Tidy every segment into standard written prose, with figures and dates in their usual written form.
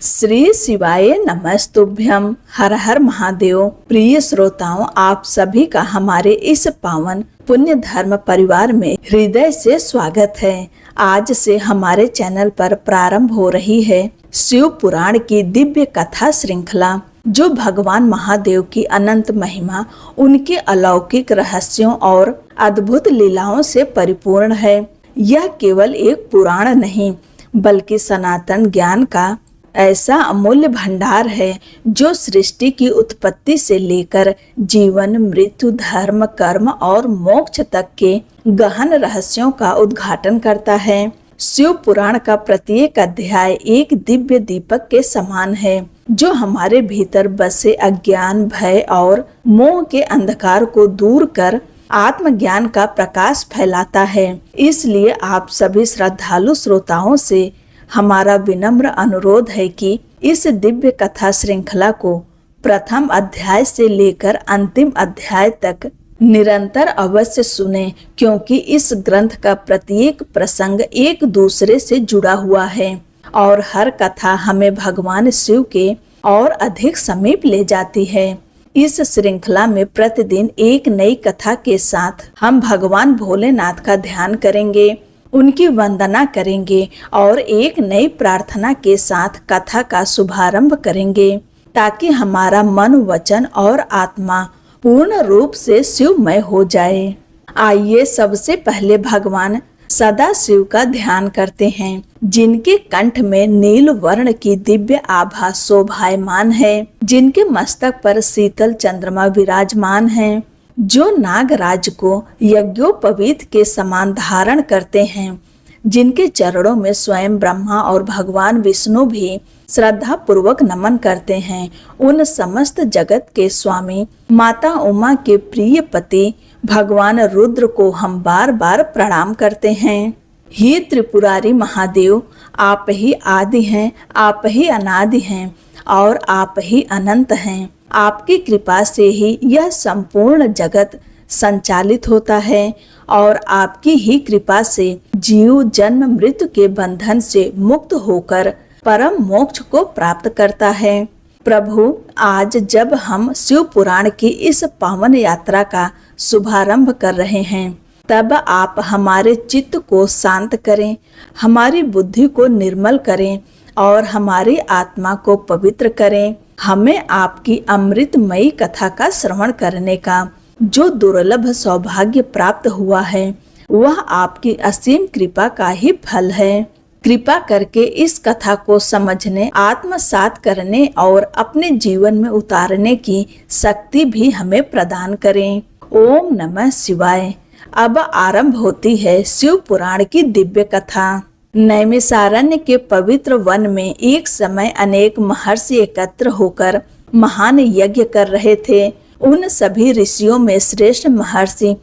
श्री शिवाय नमस्तुभ्यम। हर हर महादेव। प्रिय श्रोताओं, आप सभी का हमारे इस पावन पुण्य धर्म परिवार में हृदय से स्वागत है। आज से हमारे चैनल पर प्रारंभ हो रही है शिव पुराण की दिव्य कथा श्रृंखला, जो भगवान महादेव की अनंत महिमा, उनके अलौकिक रहस्यों और अद्भुत लीलाओं से परिपूर्ण है। यह केवल एक पुराण नहीं, बल्कि सनातन ज्ञान का ऐसा अमूल्य भंडार है जो सृष्टि की उत्पत्ति से लेकर जीवन, मृत्यु, धर्म, कर्म और मोक्ष तक के गहन रहस्यों का उद्घाटन करता है। शिव पुराण का प्रत्येक अध्याय एक दिव्य दीपक के समान है, जो हमारे भीतर बसे अज्ञान, भय और मोह के अंधकार को दूर कर आत्मज्ञान का प्रकाश फैलाता है। इसलिए आप सभी श्रद्धालु श्रोताओं से हमारा विनम्र अनुरोध है कि इस दिव्य कथा श्रृंखला को प्रथम अध्याय से लेकर अंतिम अध्याय तक निरंतर अवश्य सुने, क्योंकि इस ग्रंथ का प्रत्येक प्रसंग एक दूसरे से जुड़ा हुआ है और हर कथा हमें भगवान शिव के और अधिक समीप ले जाती है। इस श्रृंखला में प्रतिदिन एक नई कथा के साथ हम भगवान भोलेनाथ का ध्यान करेंगे, उनकी वंदना करेंगे और एक नई प्रार्थना के साथ कथा का शुभारंभ करेंगे, ताकि हमारा मन, वचन और आत्मा पूर्ण रूप से शिवमय हो जाए। आइए सबसे पहले भगवान सदा शिव का ध्यान करते हैं, जिनके कंठ में नील वर्ण की दिव्य आभा शोभायमान है, जिनके मस्तक पर शीतल चंद्रमा विराजमान है, जो नागराज को यज्ञोपवीत के समान धारण करते हैं, जिनके चरणों में स्वयं ब्रह्मा और भगवान विष्णु भी श्रद्धा पूर्वक नमन करते हैं। उन समस्त जगत के स्वामी माता उमा के प्रिय पति भगवान रुद्र को हम बार बार प्रणाम करते हैं। हे त्रिपुरारी महादेव, आप ही आदि हैं, आप ही अनादि हैं और आप ही अनंत हैं। आपकी कृपा से ही यह संपूर्ण जगत संचालित होता है और आपकी ही कृपा से जीव जन्म मृत्यु के बंधन से मुक्त होकर परम मोक्ष को प्राप्त करता है। प्रभु, आज जब हम शिव पुराण की इस पावन यात्रा का शुभारंभ कर रहे हैं, तब आप हमारे चित्त को शांत करें, हमारी बुद्धि को निर्मल करें और हमारी आत्मा को पवित्र करें। हमें आपकी अमृतमयी कथा का श्रवण करने का जो दुर्लभ सौभाग्य प्राप्त हुआ है, वह आपकी असीम कृपा का ही फल है। कृपा करके इस कथा को समझने, आत्मसात करने और अपने जीवन में उतारने की शक्ति भी हमें प्रदान करें। ओम नमः शिवाय। अब आरंभ होती है शिव पुराण की दिव्य कथा। नैमिषारण्य के पवित्र वन में एक समय अनेक महर्षि एकत्र होकर महान यज्ञ कर रहे थे। उन सभी ऋषियों में श्रेष्ठ महर्षि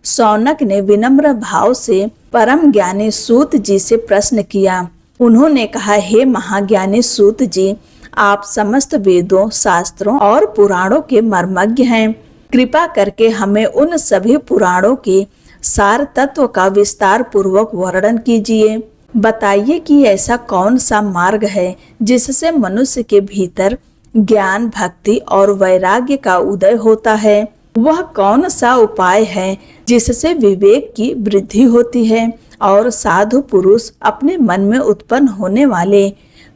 शौनक ने विनम्र भाव से परम ज्ञानी सूत जी से प्रश्न किया। उन्होंने कहा, हे महाज्ञानी सूत जी, आप समस्त वेदों, शास्त्रों और पुराणों के मर्मज्ञ हैं। कृपा करके हमें उन सभी पुराणों के सार तत्व का विस्तार पूर्वक वर्णन कीजिए। बताइए कि ऐसा कौन सा मार्ग है जिससे मनुष्य के भीतर ज्ञान, भक्ति और वैराग्य का उदय होता है। वह कौन सा उपाय है जिससे विवेक की वृद्धि होती है और साधु पुरुष अपने मन में उत्पन्न होने वाले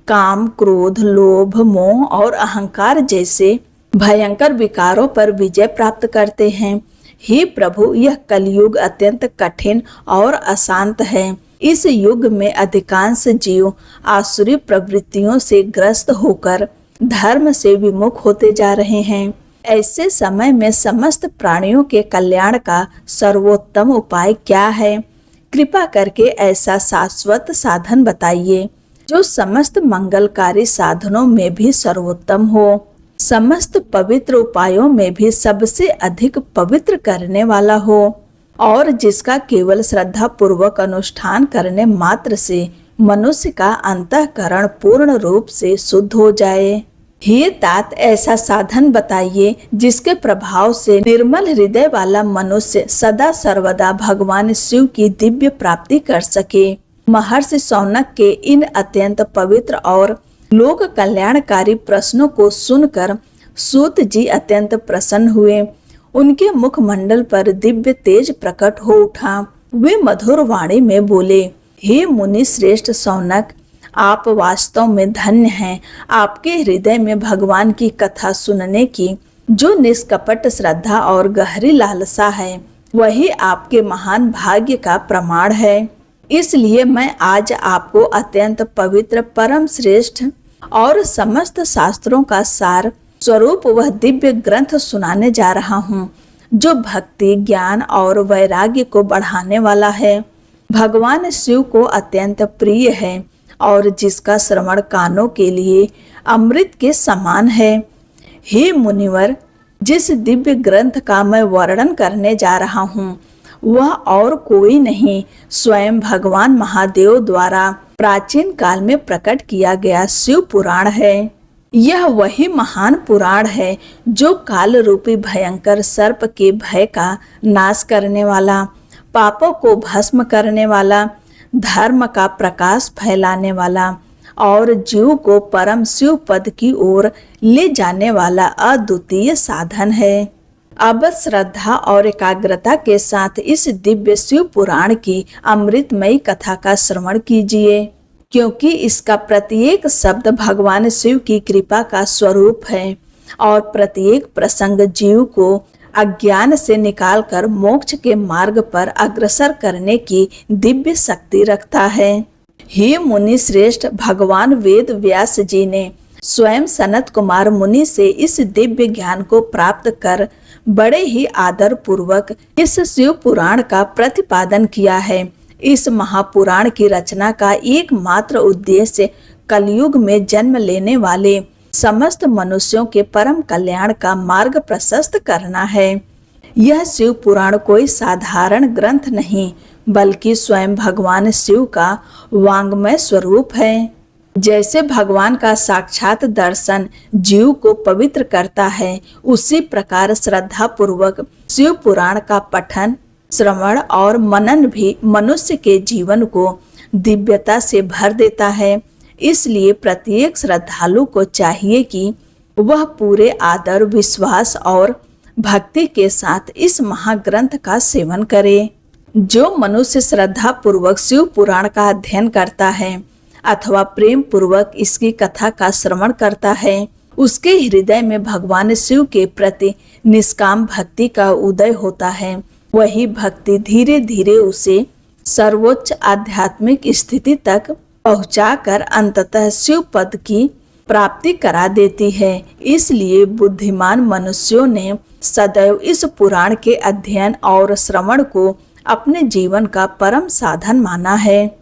काम, क्रोध, लोभ, मोह और अहंकार जैसे भयंकर विकारों पर विजय प्राप्त करते हैं। हे प्रभु, यह कलयुग अत्यंत कठिन और अशांत है। इस युग में अधिकांश जीव आसुरी प्रवृत्तियों से ग्रस्त होकर धर्म से विमुख होते जा रहे हैं। ऐसे समय में समस्त प्राणियों के कल्याण का सर्वोत्तम उपाय क्या है? कृपा करके ऐसा शाश्वत साधन बताइए जो समस्त मंगलकारी साधनों में भी सर्वोत्तम हो, समस्त पवित्र उपायों में भी सबसे अधिक पवित्र करने वाला हो और जिसका केवल श्रद्धा पूर्वक अनुष्ठान करने मात्र से मनुष्य का अंतःकरण पूर्ण रूप से शुद्ध हो जाए। हे तात, ऐसा साधन बताइए जिसके प्रभाव से निर्मल हृदय वाला मनुष्य सदा सर्वदा भगवान शिव की दिव्य प्राप्ति कर सके। महर्षि शौनक के इन अत्यंत पवित्र और लोक कल्याणकारी प्रश्नों को सुनकर सूत जी अत्यंत प्रसन्न हुए। उनके मुखमंडल पर दिव्य तेज प्रकट हो उठा। वे मधुर वाणी में बोले, हे मुनि श्रेष्ठ शौनक, आप वास्तव में धन्य हैं। आपके हृदय में भगवान की कथा सुनने की जो निष्कपट श्रद्धा और गहरी लालसा है, वही आपके महान भाग्य का प्रमाण है। इसलिए मैं आज आपको अत्यंत पवित्र, परम श्रेष्ठ और समस्त शास्त्रों का सार स्वरूप वह दिव्य ग्रंथ सुनाने जा रहा हूँ, जो भक्ति, ज्ञान और वैराग्य को बढ़ाने वाला है, भगवान शिव को अत्यंत प्रिय है और जिसका श्रवण कानों के लिए अमृत के समान है। हे मुनिवर, जिस दिव्य ग्रंथ का मैं वर्णन करने जा रहा हूँ, वह और कोई नहीं, स्वयं भगवान महादेव द्वारा प्राचीन काल में प्रकट किया गया शिव पुराण है। यह वही महान पुराण है जो काल रूपी भयंकर सर्प के भय का नाश करने वाला, पापों को भस्म करने वाला, धर्म का प्रकाश फैलाने वाला और जीव को परम शिव पद की ओर ले जाने वाला अद्वितीय साधन है। अब श्रद्धा और एकाग्रता के साथ इस दिव्य शिव पुराण की अमृतमयी कथा का श्रवण कीजिए, क्योंकि इसका प्रत्येक शब्द भगवान शिव की कृपा का स्वरूप है और प्रत्येक प्रसंग जीव को अज्ञान से निकालकर मोक्ष के मार्ग पर अग्रसर करने की दिव्य शक्ति रखता है। हे मुनि श्रेष्ठ, भगवान वेद व्यास जी ने स्वयं सनत कुमार मुनि से इस दिव्य ज्ञान को प्राप्त कर बड़े ही आदर पूर्वक इस शिव पुराण का प्रतिपादन किया है। इस महापुराण की रचना का एकमात्र उद्देश्य कलयुग में जन्म लेने वाले समस्त मनुष्यों के परम कल्याण का मार्ग प्रशस्त करना है। यह शिव पुराण कोई साधारण ग्रंथ नहीं, बल्कि स्वयं भगवान शिव का वांग्मय स्वरूप है। जैसे भगवान का साक्षात दर्शन जीव को पवित्र करता है, उसी प्रकार श्रद्धा पूर्वक शिव पुराण का पठन, श्रवण और मनन भी मनुष्य के जीवन को दिव्यता से भर देता है। इसलिए प्रत्येक श्रद्धालु को चाहिए कि वह पूरे आदर, विश्वास और भक्ति के साथ इस महाग्रंथ का सेवन करे। जो मनुष्य श्रद्धा पूर्वक शिव पुराण का अध्ययन करता है अथवा प्रेम पूर्वक इसकी कथा का श्रवण करता है, उसके हृदय में भगवान शिव के प्रति निष्काम भक्ति का उदय होता है। वही भक्ति धीरे धीरे उसे सर्वोच्च आध्यात्मिक स्थिति तक पहुंचाकर अंततः शिव पद की प्राप्ति करा देती है। इसलिए बुद्धिमान मनुष्यों ने सदैव इस पुराण के अध्ययन और श्रवण को अपने जीवन का परम साधन माना है।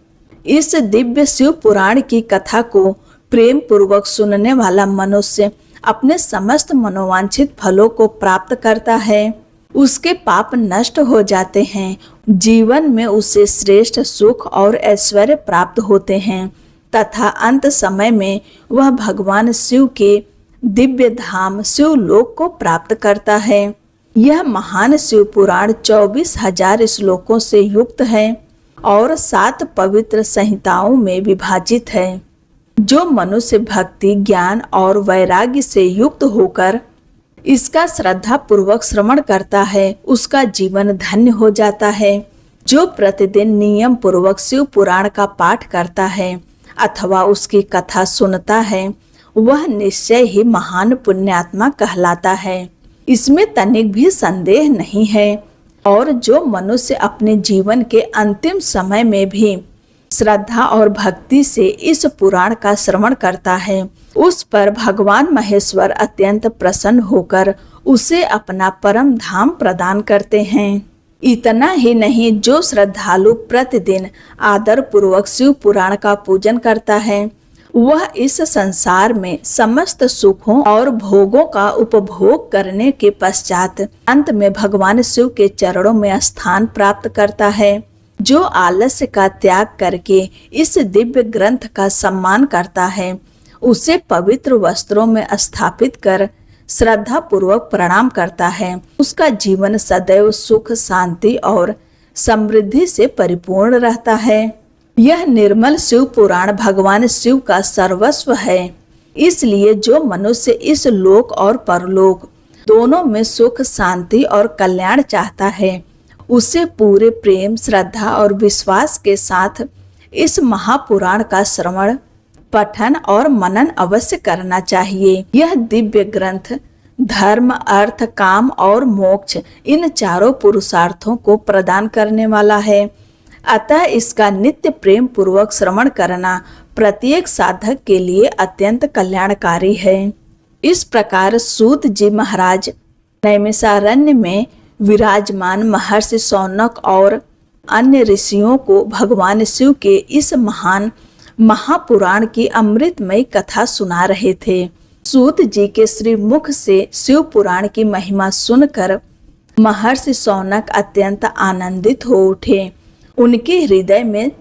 इस दिव्य शिव पुराण की कथा को प्रेम पूर्वक सुनने वाला मनुष्य अपने समस्त मनोवांछित फलों को प्राप्त करता है। उसके पाप नष्ट हो जाते हैं, जीवन में उसे श्रेष्ठ सुख और ऐश्वर्य प्राप्त होते हैं तथा अंत समय में वह भगवान शिव के दिव्य धाम शिवलोक को प्राप्त करता है। यह महान शिव पुराण 24,000 श्लोकों से युक्त है और 7 पवित्र संहिताओं में विभाजित है। जो मनुष्य भक्ति, ज्ञान और वैराग्य से युक्त होकर इसका श्रद्धा पूर्वक श्रवण करता है, उसका जीवन धन्य हो जाता है। जो प्रतिदिन नियम पूर्वक शिव पुराण का पाठ करता है अथवा उसकी कथा सुनता है, वह निश्चय ही महान पुण्यात्मा कहलाता है। इसमें तनिक भी संदेह नहीं है। और जो मनुष्य अपने जीवन के अंतिम समय में भी श्रद्धा और भक्ति से इस पुराण का श्रवण करता है, उस पर भगवान महेश्वर अत्यंत प्रसन्न होकर उसे अपना परम धाम प्रदान करते हैं। इतना ही नहीं, जो श्रद्धालु प्रतिदिन आदर पूर्वक शिव पुराण का पूजन करता है, वह इस संसार में समस्त सुखों और भोगों का उपभोग करने के पश्चात अंत में भगवान शिव के चरणों में स्थान प्राप्त करता है। जो आलस्य का त्याग करके इस दिव्य ग्रंथ का सम्मान करता है, उसे पवित्र वस्त्रों में स्थापित कर श्रद्धा पूर्वक प्रणाम करता है, उसका जीवन सदैव सुख, शांति और समृद्धि से परिपूर्ण रहता है। यह निर्मल शिव पुराण भगवान शिव का सर्वस्व है। इसलिए जो मनुष्य इस लोक और परलोक दोनों में सुख, शांति और कल्याण चाहता है, उसे पूरे प्रेम, श्रद्धा और विश्वास के साथ इस महापुराण का श्रवण, पठन और मनन अवश्य करना चाहिए। यह दिव्य ग्रंथ धर्म, अर्थ, काम और मोक्ष इन चारों पुरुषार्थों को प्रदान करने वाला है। अतः इसका नित्य प्रेम पूर्वक श्रवण करना प्रत्येक साधक के लिए अत्यंत कल्याणकारी है। इस प्रकार सूत जी महाराज नैमिषारण्य में विराजमान महर्षि शौनक और अन्य ऋषियों को भगवान शिव के इस महान महापुराण की अमृतमय कथा सुना रहे थे। सूत जी के श्री मुख से शिव पुराण की महिमा सुनकर महर्षि शौनक अत्यंत आनंदित हो उठे। उनके हृदय में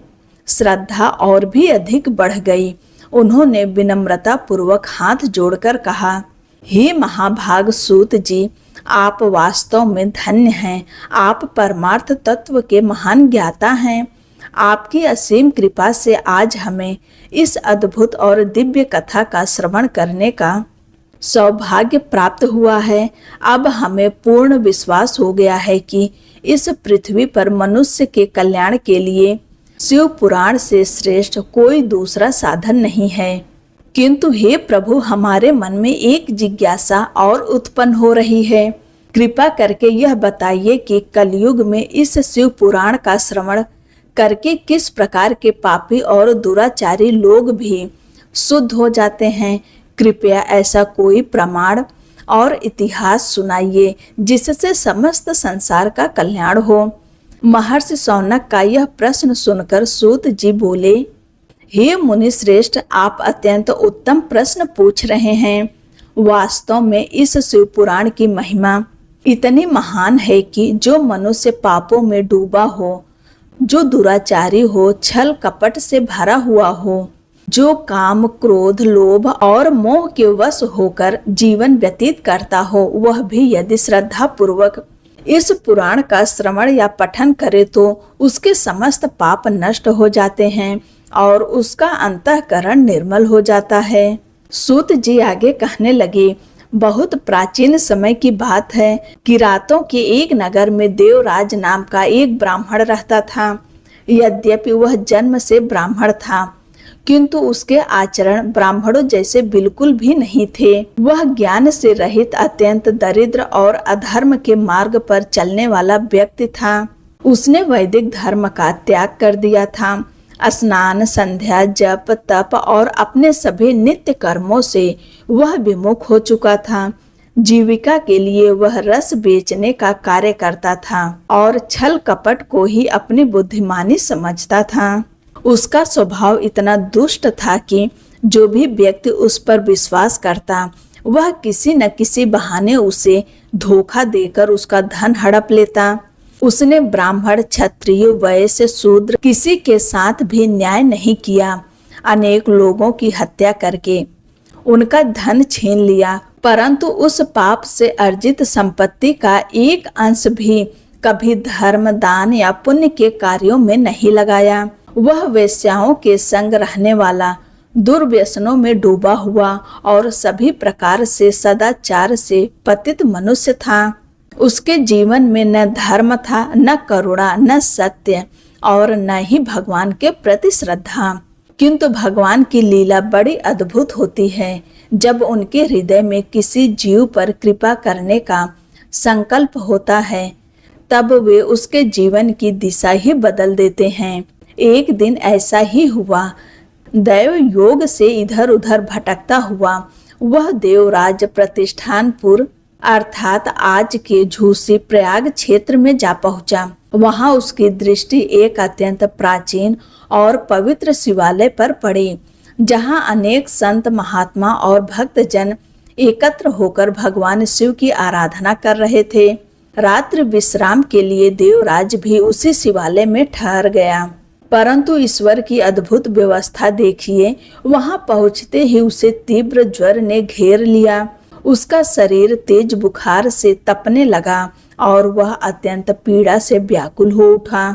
श्रद्धा और भी अधिक बढ़ गई। उन्होंने विनम्रता पूर्वक हाथ जोड़कर कहा, हे महाभाग सूत जी, आप वास्तव में धन्य हैं। आप परमार्थ तत्व के महान ज्ञाता हैं। आपकी असीम कृपा से आज हमें इस अद्भुत और दिव्य कथा का श्रवण करने का सौभाग्य प्राप्त हुआ है। अब हमें पूर्ण विश्वास हो गया है कि इस पृथ्वी पर मनुष्य के कल्याण के लिए शिव पुराण से श्रेष्ठ कोई दूसरा साधन नहीं है। किंतु हे प्रभु, हमारे मन में एक जिज्ञासा और उत्पन्न हो रही है। कृपा करके यह बताइए कि कलयुग में इस शिव पुराण का श्रवण करके किस प्रकार के पापी और दुराचारी लोग भी शुद्ध हो जाते हैं। कृपया ऐसा कोई प्रमाण और इतिहास सुनाइए जिससे समस्त संसार का कल्याण हो। महर्षि शौनक का यह प्रश्न सुनकर सूत जी बोले, हे मुनि श्रेष्ठ, आप अत्यंत उत्तम प्रश्न पूछ रहे हैं। वास्तव में इस शिव पुराण की महिमा इतनी महान है कि जो मनुष्य पापों में डूबा हो, जो दुराचारी हो, छल कपट से भरा हुआ हो, जो काम, क्रोध, लोभ और मोह के वश होकर जीवन व्यतीत करता हो, वह भी यदि श्रद्धा पूर्वक इस पुराण का श्रवण या पठन करे तो उसके समस्त पाप नष्ट हो जाते हैं और उसका अंतःकरण निर्मल हो जाता है। सूत जी आगे कहने लगे, बहुत प्राचीन समय की बात है कि रातों के एक नगर में देवराज नाम का एक ब्राह्मण रहता था। यद्यपि वह जन्म से ब्राह्मण था, किंतु उसके आचरण ब्राह्मणों जैसे बिल्कुल भी नहीं थे। वह ज्ञान से रहित, अत्यंत दरिद्र और अधर्म के मार्ग पर चलने वाला व्यक्ति था। उसने वैदिक धर्म का त्याग कर दिया था। स्नान, संध्या, जप, तप और अपने सभी नित्य कर्मों से वह विमुख हो चुका था। जीविका के लिए वह रस बेचने का कार्य करता था और छल कपट को ही अपनी बुद्धिमानी समझता था। उसका स्वभाव इतना दुष्ट था कि जो भी व्यक्ति उस पर विश्वास करता, वह किसी न किसी बहाने उसे धोखा देकर उसका धन हड़प लेता। उसने ब्राह्मण, क्षत्रिय, वैश्य, शूद्र किसी के साथ भी न्याय नहीं किया। अनेक लोगों की हत्या करके उनका धन छीन लिया, परंतु उस पाप से अर्जित संपत्ति का एक अंश भी कभी धर्म, दान या पुण्य के कार्यों में नहीं लगाया। वह वेश्याओं के संग रहने वाला, दुर्व्यसनों में डूबा हुआ और सभी प्रकार से सदाचार से पतित मनुष्य था। उसके जीवन में न धर्म था, न करुणा, न सत्य और न ही भगवान के प्रति श्रद्धा। किंतु भगवान की लीला बड़ी अद्भुत होती है। जब उनके हृदय में किसी जीव पर कृपा करने का संकल्प होता है, तब वे उसके जीवन की दिशा ही बदल देते हैं। एक दिन ऐसा ही हुआ। दैव योग से इधर उधर भटकता हुआ वह देवराज प्रतिष्ठानपुर अर्थात आज के झूसी प्रयाग क्षेत्र में जा पहुंचा। वहां उसकी दृष्टि एक अत्यंत प्राचीन और पवित्र शिवालय पर पड़ी, जहां अनेक संत, महात्मा और भक्तजन एकत्र होकर भगवान शिव की आराधना कर रहे थे। रात्रि विश्राम के लिए देवराज भी उसी शिवालय में ठहर गया, परंतु ईश्वर की अद्भुत व्यवस्था देखिए, वहां पहुंचते ही उसे तीव्र ज्वर ने घेर लिया। उसका शरीर तेज बुखार से तपने लगा और वह अत्यंत पीड़ा से व्याकुल हो उठा।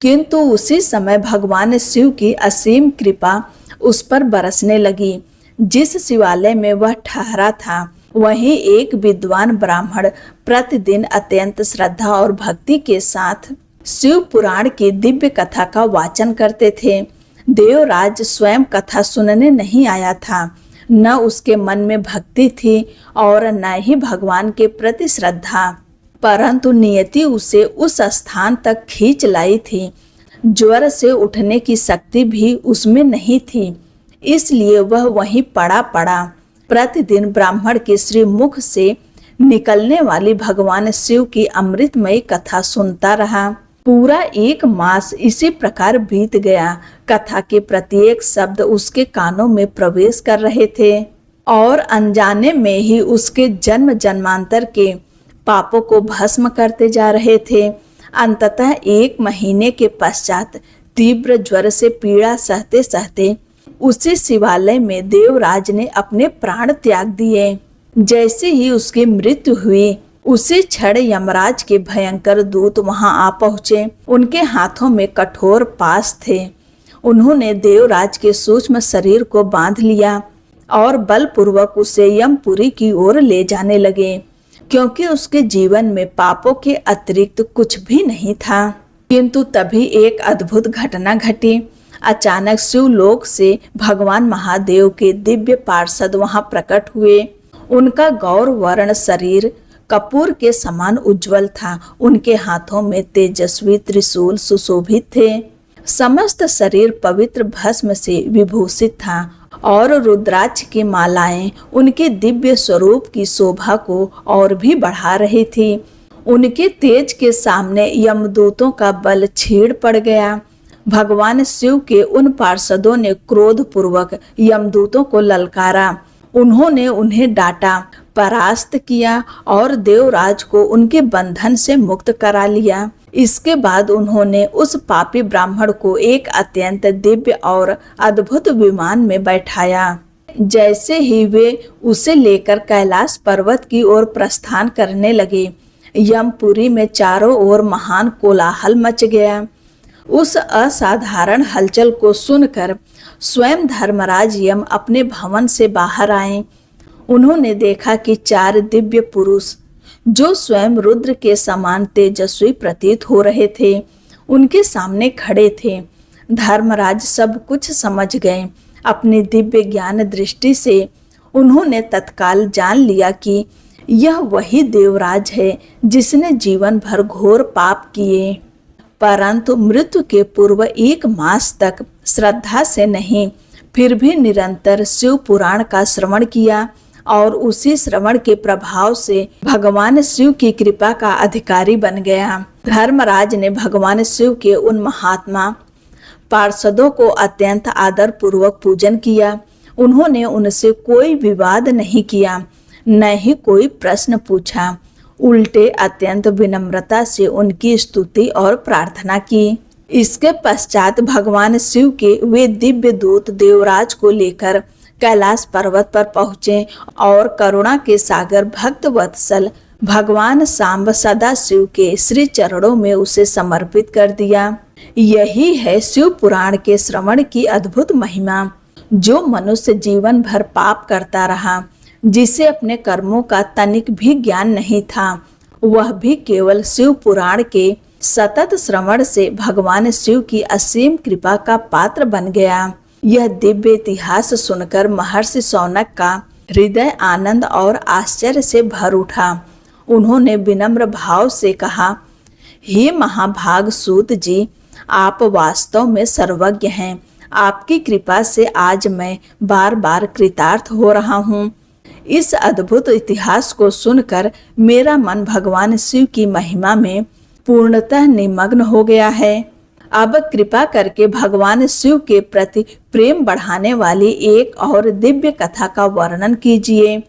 किंतु उसी समय भगवान शिव की असीम कृपा उस पर बरसने लगी। जिस शिवालय में वह ठहरा था वहीं एक विद्वान ब्राह्मण प्रतिदिन अत्यंत श्रद्धा और भक्ति के साथ शिव पुराण की दिव्य कथा का वाचन करते थे। देवराज स्वयं कथा सुनने नहीं आया था, न उसके मन में भक्ति थी और न ही भगवान के प्रति श्रद्धा, परंतु नियति उसे उस स्थान तक खींच लाई थी। ज्वर से उठने की शक्ति भी उसमें नहीं थी, इसलिए वह वहीं पड़ा पड़ा प्रतिदिन ब्राह्मण के श्रीमुख से निकलने वाली भगवान शिव की अमृतमयी कथा सुनता रहा। पूरा 1 मास इसी प्रकार बीत गया। कथा के प्रत्येक शब्द उसके कानों में प्रवेश कर रहे थे और अनजाने में ही उसके जन्म जन्मांतर के पापों को भस्म करते जा रहे थे। अंततः 1 महीने के पश्चात तीव्र ज्वर से पीड़ा सहते सहते उसी शिवालय में देवराज ने अपने प्राण त्याग दिए। जैसे ही उसकी मृत्यु हुई उसी क्षण यमराज के भयंकर दूत वहां आ पहुंचे। उनके हाथों में कठोर पाश थे। उन्होंने देवराज के सूक्ष्म शरीर को बांध लिया और बलपूर्वक उसे यमपुरी की ओर ले जाने लगे, क्योंकि उसके जीवन में पापों के अतिरिक्त कुछ भी नहीं था। किंतु तभी एक अद्भुत घटना घटी। अचानक शिवलोक से भगवान महादेव के दिव्य पार्षद वहां प्रकट हुए। उनका गौर वर्ण शरीर कपूर के समान उज्जवल था। उनके हाथों में तेजस्वी त्रिशूल सुशोभित थे। समस्त शरीर पवित्र भस्म से विभूषित था और रुद्राक्ष की मालाएं उनके दिव्य स्वरूप की शोभा को और भी बढ़ा रही थी। उनके तेज के सामने यमदूतों का बल छीड़ पड़ गया। भगवान शिव के उन पार्षदों ने क्रोध पूर्वक यमदूतों को ललकारा। उन्होंने उन्हें डांटा, परास्त किया और देवराज को उनके बंधन से मुक्त करा लिया। इसके बाद उन्होंने उस पापी ब्राह्मण को एक अत्यंत दिव्य और अद्भुत विमान में बैठाया। जैसे ही वे उसे लेकर कैलाश पर्वत की ओर प्रस्थान करने लगे, यमपुरी में चारों ओर महान कोलाहल मच गया। उस असाधारण हलचल को सुनकर स्वयं धर्मराज यम अपने भवन से बाहर आए। उन्होंने देखा कि 4 दिव्य पुरुष जो स्वयं रुद्र के समान तेजस्वी प्रतीत हो रहे थे, उनके सामने खड़े थे। धर्मराज सब कुछ समझ गए। अपनी दिव्य ज्ञान दृष्टि से उन्होंने तत्काल जान लिया कि यह वही देवराज है जिसने जीवन भर घोर पाप किए, परंतु मृत्यु के पूर्व 1 मास तक श्रद्धा से नहीं, फिर भी निरंतर शिव पुराण का श्रवण किया और उसी श्रवण के प्रभाव से भगवान शिव की कृपा का अधिकारी बन गया। धर्मराज ने भगवान शिव के उन महात्मा पार्षदों को अत्यंत आदर पूर्वक पूजन किया। उन्होंने उनसे कोई विवाद नहीं किया, न ही कोई प्रश्न पूछा, उल्टे अत्यंत विनम्रता से उनकी स्तुति और प्रार्थना की। इसके पश्चात भगवान शिव के वे दिव्य दूत देवराज को लेकर कैलाश पर्वत पर पहुँचे और करुणा के सागर भक्त वत्सल भगवान सांब सदा शिव के श्री चरणों में उसे समर्पित कर दिया। यही है शिव पुराण के श्रवण की अद्भुत महिमा। जो मनुष्य जीवन भर पाप करता रहा, जिसे अपने कर्मों का तनिक भी ज्ञान नहीं था, वह भी केवल शिव पुराण के सतत श्रवण से भगवान शिव की असीम कृपा का पात्र बन गया। यह दिव्य इतिहास सुनकर महर्षि शौनक का हृदय आनंद और आश्चर्य से भर उठा। उन्होंने विनम्र भाव से कहा, हे महाभाग सूत जी, आप वास्तव में सर्वज्ञ हैं। आपकी कृपा से आज मैं बार बार कृतार्थ हो रहा हूँ। इस अद्भुत इतिहास को सुनकर मेरा मन भगवान शिव की महिमा में पूर्णतः निमग्न हो गया है। अब कृपा करके भगवान शिव के प्रति प्रेम बढ़ाने वाली एक और दिव्य कथा का वर्णन कीजिए।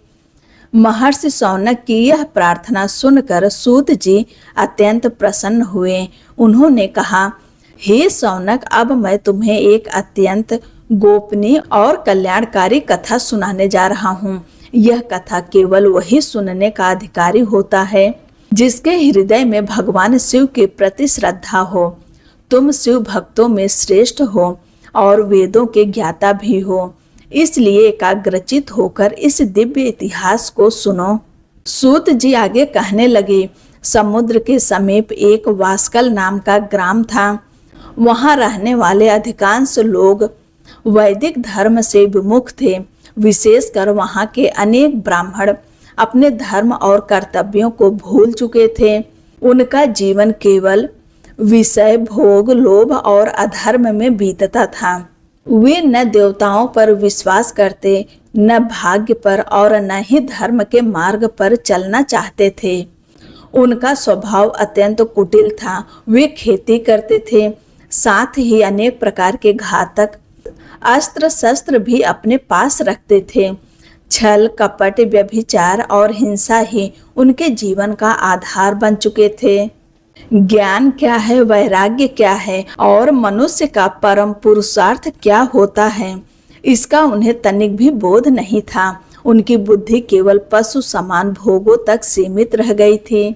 महर्षि शौनक की यह प्रार्थना सुनकर सूत जी अत्यंत प्रसन्न हुए। उन्होंने कहा, हे शौनक, अब मैं तुम्हें एक अत्यंत गोपनीय और कल्याणकारी कथा सुनाने जा रहा हूँ। यह कथा केवल वही सुनने का अधिकारी होता है जिसके हृदय में भगवान शिव के प्रति श्रद्धा हो। तुम शिव भक्तों में श्रेष्ठ हो और वेदों के ज्ञाता भी हो, इसलिए एकाग्रचित होकर इस दिव्य इतिहास को सुनो। सूत जी आगे कहने लगे, समुद्र के समीप एक वास्कल नाम का ग्राम था। वहां रहने वाले अधिकांश लोग वैदिक धर्म से विमुख थे। विशेषकर वहां के अनेक ब्राह्मण अपने धर्म और कर्तव्यों को भूल चुके थे। उनका जीवन केवल विषय, भोग, लोभ और अधर्म में बीतता था। वे न देवताओं पर विश्वास करते, न भाग्य पर और न ही धर्म के मार्ग पर चलना चाहते थे। उनका स्वभाव अत्यंत कुटिल था। वे खेती करते थे, साथ ही अनेक प्रकार के घातक अस्त्र शस्त्र भी अपने पास रखते थे। छल, कपट, व्यभिचार और हिंसा ही उनके जीवन का आधार बन चुके थे। ज्ञान क्या है, वैराग्य क्या है और मनुष्य का परम पुरुषार्थ क्या होता है, इसका उन्हें तनिक भी बोध नहीं था। उनकी बुद्धि केवल पशु समान भोगों तक सीमित रह गई थी।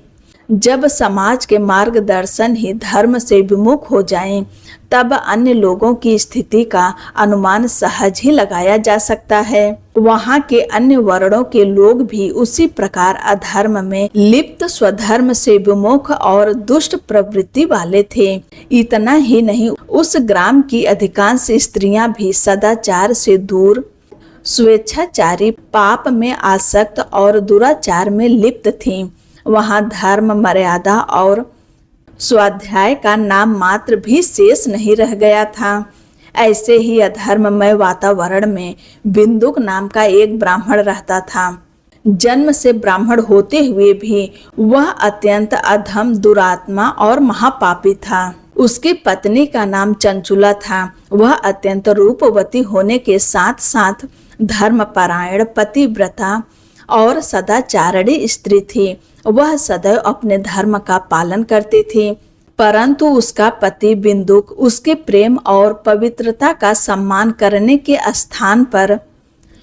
जब समाज के मार्गदर्शन ही धर्म से विमुख हो जाएं, तब अन्य लोगों की स्थिति का अनुमान सहज ही लगाया जा सकता है। वहाँ के अन्य वर्णों के लोग भी उसी प्रकार अधर्म में लिप्त, स्वधर्म से विमुख और दुष्ट प्रवृत्ति वाले थे। इतना ही नहीं, उस ग्राम की अधिकांश स्त्रियां भी सदाचार से दूर, स्वेच्छाचारी, पाप में आसक्त और दुराचार में लिप्त थीं। वहाँ धर्म, मर्यादा और स्वाध्याय का नाम मात्र भी शेष नहीं रह गया था। ऐसे ही अधर्ममय वातावरण में बिंदुक नाम का एक ब्राह्मण रहता था। जन्म से ब्राह्मण होते हुए भी वह अत्यंत अधम, दुरात्मा और महापापी था। उसकी पत्नी का नाम चंचुला था। वह अत्यंत रूपवती होने के साथ साथ धर्मपरायण, पतिव्रता और सदाचारिणी स्त्री थी। वह सदैव अपने धर्म का पालन करती थी, परंतु उसका पति बिंदुक उसके प्रेम और पवित्रता का सम्मान करने के स्थान पर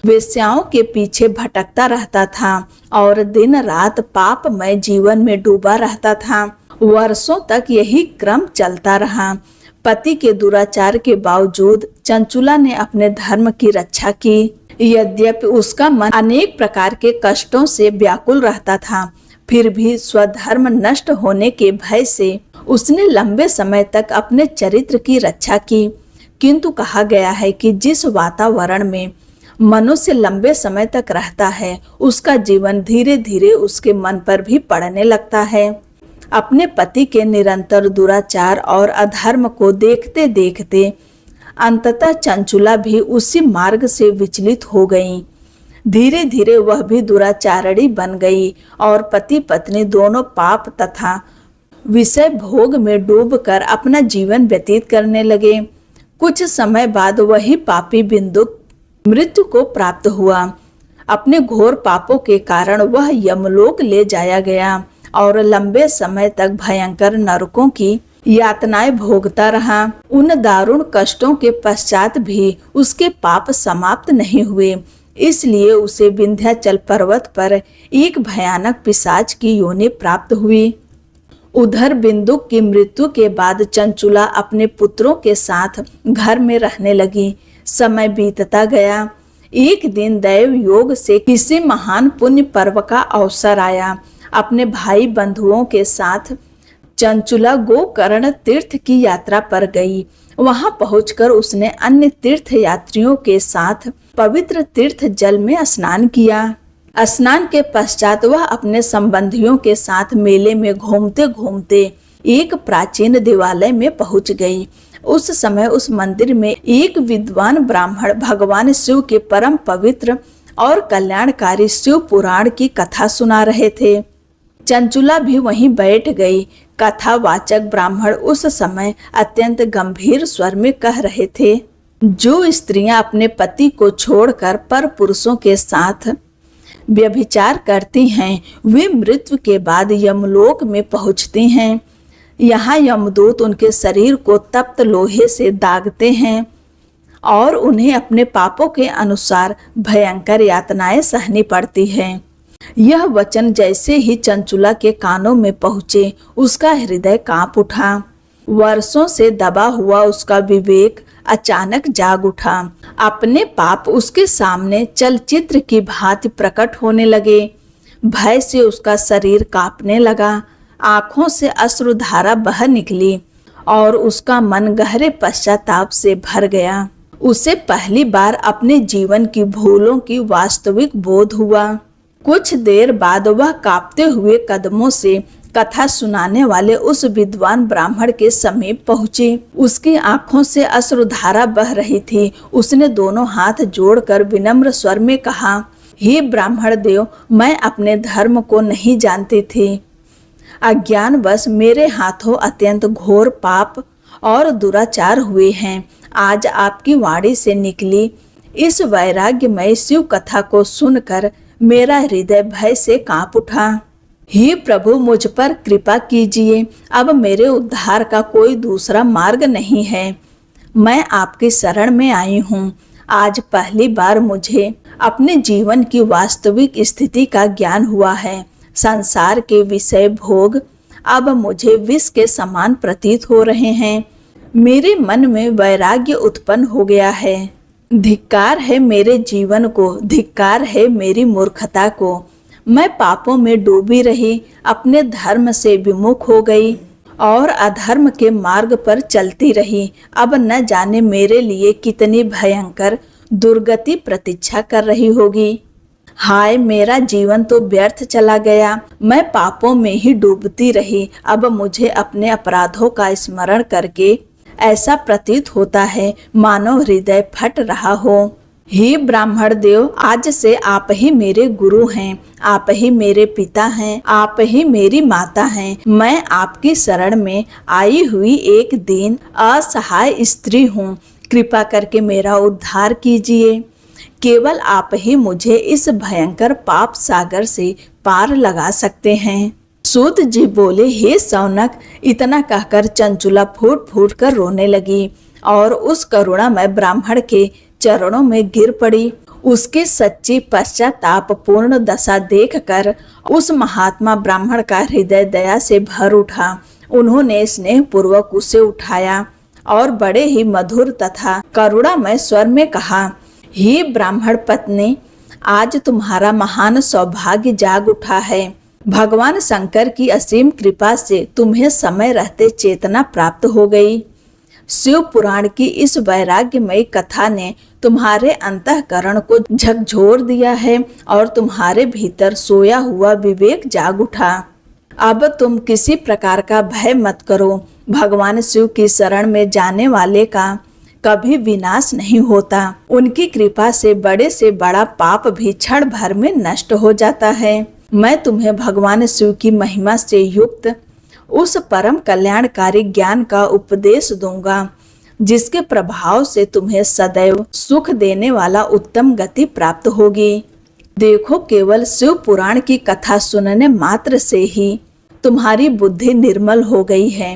वेश्याओं के पीछे भटकता रहता था और दिन रात पापमय जीवन में डूबा रहता था। वर्षों तक यही क्रम चलता रहा। पति के दुराचार के बावजूद चंचुला ने अपने धर्म की रक्षा की। यद्यपि उसका मन अनेक प्रकार के कष्टों से व्याकुल रहता था, फिर भी स्वधर्म नष्ट होने के भय से उसने लंबे समय तक अपने चरित्र की रक्षा की। किंतु कहा गया है कि जिस वातावरण में मनुष्य लंबे समय तक रहता है, उसका जीवन धीरे धीरे उसके मन पर भी पड़ने लगता है। अपने पति के निरंतर दुराचार और अधर्म को देखते देखते अंततः चंचुला भी उसी मार्ग से विचलित हो गई। धीरे धीरे वह भी दुराचारिणी बन गई और पति पत्नी दोनों पाप तथा विषय भोग में डूबकर अपना जीवन व्यतीत करने लगे। कुछ समय बाद वही पापी बिंदुक मृत्यु को प्राप्त हुआ। अपने घोर पापों के कारण वह यमलोक ले जाया गया और लंबे समय तक भयंकर नरकों की यातनाएं भोगता रहा। उन दारुण कष्टों के पश्चात भी उसके पाप समाप्त नहीं हुए, इसलिए उसे विंध्याचल पर्वत पर एक भयानक पिशाच की योनि प्राप्त हुई। उधर बिंदुक की मृत्यु के बाद चंचुला अपने पुत्रों के साथ घर में रहने लगी। समय बीतता गया। एक दिन दैव योग से किसी महान पुण्य पर्व का अवसर आया। अपने भाई बंधुओं के साथ चंचुला गोकर्ण तीर्थ की यात्रा पर गई। वहां पहुंचकर उसने अन्य तीर्थ यात्रियों के साथ पवित्र तीर्थ जल में स्नान किया। स्नान के पश्चात वह अपने संबंधियों के साथ मेले में घूमते घूमते एक प्राचीन देवालय में पहुंच गई। उस समय उस मंदिर में एक विद्वान ब्राह्मण भगवान शिव के परम पवित्र और कल्याणकारी शिव पुराण की कथा सुना रहे थे। चंचुला भी वहीं बैठ गई। कथावाचक ब्राह्मण उस समय अत्यंत गंभीर स्वर में कह रहे थे, जो स्त्रियां अपने पति को छोड़कर पर पुरुषों के साथ व्यभिचार करती हैं, वे मृत्यु के बाद यमलोक में पहुंचती हैं। यहाँ यमदूत उनके शरीर को तप्त लोहे से दागते हैं और उन्हें अपने पापों के अनुसार भयंकर यातनाएं सहनी पड़ती हैं। यह वचन जैसे ही चंचुला के कानों में पहुंचे, उसका हृदय कांप उठा। वर्षों से दबा हुआ उसका विवेक अचानक जाग उठा। अपने पाप उसके सामने चलचित्र की भांति प्रकट होने लगे। भय से उसका शरीर कांपने लगा, आंखों से अश्रुधारा बह निकली और उसका मन गहरे पश्चाताप से भर गया। उसे पहली बार अपने जीवन की भूलों की वास्तविक बोध हुआ। कुछ देर बाद वह कांपते हुए कदमों से कथा सुनाने वाले उस विद्वान ब्राह्मण के समीप पहुंची। उसकी आंखों से अश्रुधारा बह रही थी। उसने दोनों हाथ जोड़कर विनम्र स्वर में कहा, हे ब्राह्मण देव, मैं अपने धर्म को नहीं जानती थी। अज्ञानवश मेरे हाथों अत्यंत घोर पाप और दुराचार हुए हैं। आज आपकी वाणी से निकली इस वैराग्यमय शिव कथा को सुनकर मेरा हृदय भय से कांप उठा। हे प्रभु, मुझ पर कृपा कीजिए। अब मेरे उद्धार का कोई दूसरा मार्ग नहीं है। मैं आपकी शरण में आई हूँ। आज पहली बार मुझे अपने जीवन की वास्तविक स्थिति का ज्ञान हुआ है। संसार के विषय भोग अब मुझे विष के समान प्रतीत हो रहे हैं। मेरे मन में वैराग्य उत्पन्न हो गया है। धिक्कार है मेरे जीवन को, धिक्कार है मेरी मूर्खता को। मैं पापों में डूबी रही, अपने धर्म से विमुख हो गई और अधर्म के मार्ग पर चलती रही। अब न जाने मेरे लिए कितनी भयंकर दुर्गति प्रतीक्षा कर रही होगी। हाय, मेरा जीवन तो व्यर्थ चला गया। मैं पापों में ही डूबती रही। अब मुझे अपने अपराधों का स्मरण करके ऐसा प्रतीत होता है मानो हृदय फट रहा हो। हे ब्राह्मण देव, आज से आप ही मेरे गुरु हैं, आप ही मेरे पिता हैं, आप ही मेरी माता हैं। मैं आपकी शरण में आई हुई एक दीन असहाय स्त्री हूँ। कृपा करके मेरा उद्धार कीजिए। केवल आप ही मुझे इस भयंकर पाप सागर से पार लगा सकते हैं। सूत जी बोले, हे सौनक, इतना कहकर चंचुला फूट फूट कर रोने लगी और उस करुणामय ब्राह्मण के चरणों में गिर पड़ी। उसकी सच्ची पश्चातापपूर्ण दशा देखकर उस महात्मा ब्राह्मण का हृदय दया से भर उठा। उन्होंने स्नेह पूर्वक उसे उठाया और बड़े ही मधुर तथा करुणामय स्वर में कहा, हे ब्राह्मण पत्नी, आज तुम्हारा महान सौभाग्य जाग उठा है। भगवान शंकर की असीम कृपा से तुम्हें समय रहते चेतना प्राप्त हो गई। शिव पुराण की इस वैराग्यमयी कथा ने तुम्हारे अंतःकरण को झकझोर दिया है और तुम्हारे भीतर सोया हुआ विवेक जाग उठा। अब तुम किसी प्रकार का भय मत करो। भगवान शिव की शरण में जाने वाले का कभी विनाश नहीं होता। उनकी कृपा से बड़ा पाप भी क्षण भर में नष्ट हो जाता है। मैं तुम्हें भगवान शिव की महिमा से युक्त उस परम कल्याणकारी ज्ञान का उपदेश दूंगा, जिसके प्रभाव से तुम्हें सदैव सुख देने वाला उत्तम गति प्राप्त होगी। देखो, केवल शिव पुराण की कथा सुनने मात्र से ही तुम्हारी बुद्धि निर्मल हो गई है।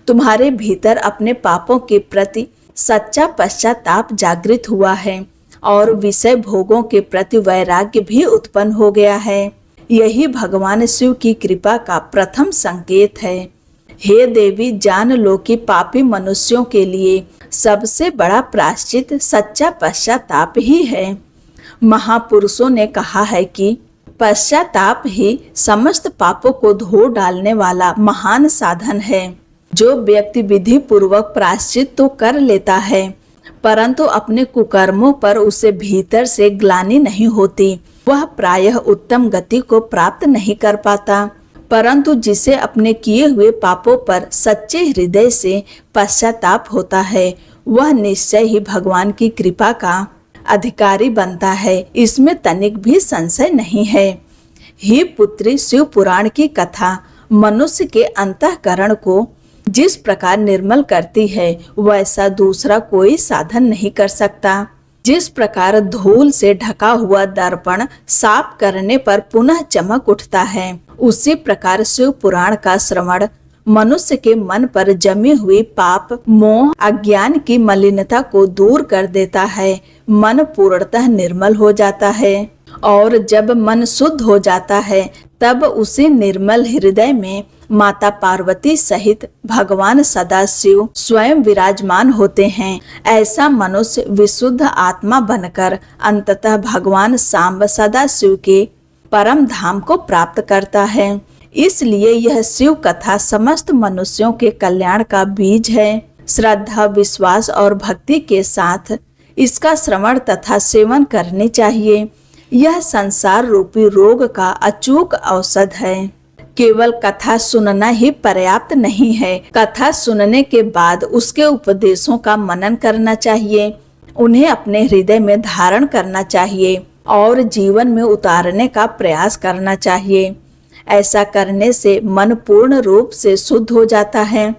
तुम्हारे भीतर अपने पापों के प्रति सच्चा पश्चाताप जागृत हुआ है और विषय भोगों के प्रति वैराग्य भी उत्पन्न हो गया है। यही भगवान शिव की कृपा का प्रथम संकेत है। हे देवी, जान लो कि पापी मनुष्यों के लिए सबसे बड़ा प्रायश्चित सच्चा पश्चाताप ही है। महापुरुषों ने कहा है कि पश्चाताप ही समस्त पापों को धो डालने वाला महान साधन है। जो व्यक्ति विधि पूर्वक प्रायश्चित तो कर लेता है, परंतु अपने कुकर्मों पर उसे भीतर से ग्लानि नहीं होती, वह प्रायः उत्तम गति को प्राप्त नहीं कर पाता। परंतु जिसे अपने किए हुए पापों पर सच्चे हृदय से पश्चाताप होता है, वह निश्चय ही भगवान की कृपा का अधिकारी बनता है। इसमें तनिक भी संशय नहीं है। हे पुत्री, शिव पुराण की कथा मनुष्य के अंतःकरण को जिस प्रकार निर्मल करती है, वैसा दूसरा कोई साधन नहीं कर सकता। जिस प्रकार धूल से ढका हुआ दर्पण साफ करने पर पुनः चमक उठता है, उसी प्रकार शिव पुराण का श्रवण मनुष्य के मन पर जमी हुई पाप, मोह, अज्ञान की मलिनता को दूर कर देता है। मन पूर्णतः निर्मल हो जाता है और जब मन शुद्ध हो जाता है, तब उसी निर्मल हृदय में माता पार्वती सहित भगवान सदाशिव स्वयं विराजमान होते हैं। ऐसा मनुष्य विशुद्ध आत्मा बनकर अंततः भगवान सांब सदाशिव के परम धाम को प्राप्त करता है। इसलिए यह शिव कथा समस्त मनुष्यों के कल्याण का बीज है। श्रद्धा, विश्वास और भक्ति के साथ इसका श्रवण तथा सेवन करनी चाहिए। यह संसार रूपी रोग का अचूक औषध है। केवल कथा सुनना ही पर्याप्त नहीं है। कथा सुनने के बाद उसके उपदेशों का मनन करना चाहिए, उन्हें अपने हृदय में धारण करना चाहिए और जीवन में उतारने का प्रयास करना चाहिए। ऐसा करने से मन पूर्ण रूप से शुद्ध हो जाता है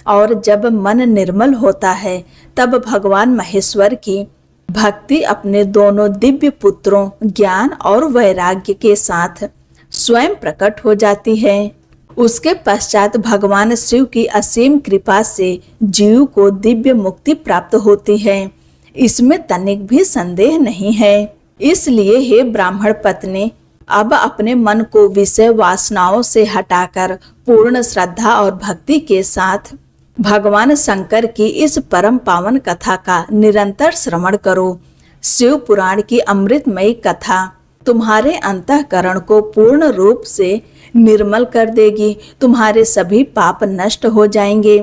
और जब मन निर्मल होता है तब भगवान महेश्वर की भक्ति अपने दोनों दिव्य पुत्रों ज्ञान और वैराग्य के साथ स्वयं प्रकट हो जाती है। उसके पश्चात भगवान शिव की असीम कृपा से जीव को दिव्य मुक्ति प्राप्त होती है। इसमें तनिक भी संदेह नहीं है। इसलिए हे ब्राह्मण पत्नी, अब अपने मन को विषय वासनाओं से हटाकर पूर्ण श्रद्धा और भक्ति के साथ भगवान शंकर की इस परम पावन कथा का निरंतर श्रवण करो। शिव पुराण की अमृतमयी कथा तुम्हारे अंतःकरण को पूर्ण रूप से निर्मल कर देगी। तुम्हारे सभी पाप नष्ट हो जाएंगे